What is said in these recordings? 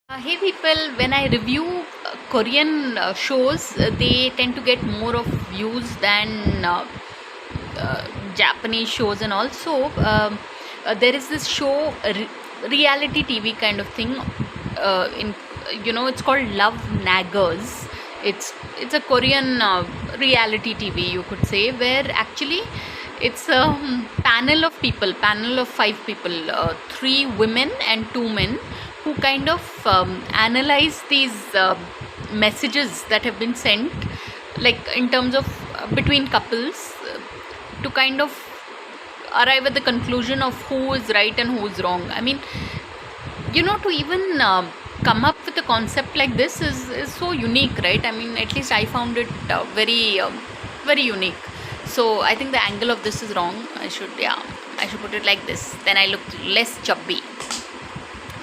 Hey people, when I review Korean shows, they tend to get more of views than Japanese shows, and also there is this show, reality TV kind of thing. In it's called Love Naggers. It's a Korean reality TV, you could say, where actually it's a panel of five people, three women and two men, who kind of analyze these messages that have been sent, like in terms of between couples, to kind of arrive at the conclusion of who is right and who is wrong. I mean, to even come up with a concept like this is so unique, right? I mean, at least I found it very unique. So I think the angle of this is wrong. I should put it like this. Then I look less chubby.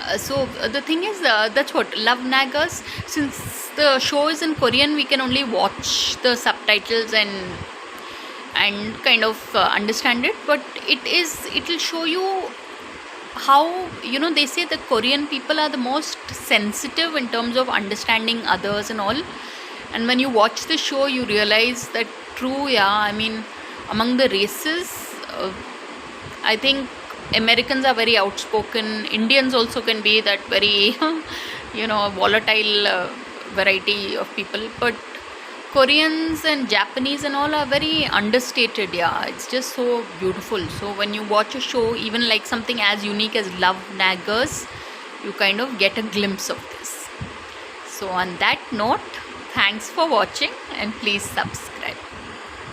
The thing is, that's what Love Naggers. Since the show is in Korean, we can only watch the subtitles and kind of understand it. But it will show you how, they say the Korean people are the most sensitive in terms of understanding others and all. And when you watch the show, you realize that true. Yeah, I mean, among the races, I think Americans are very outspoken. Indians also can be that very, volatile variety of people. But Koreans and Japanese and all are very understated. Yeah, it's just so beautiful. So when you watch a show, even like something as unique as Love Naggers, you kind of get a glimpse of this. So on that note, thanks for watching and please subscribe.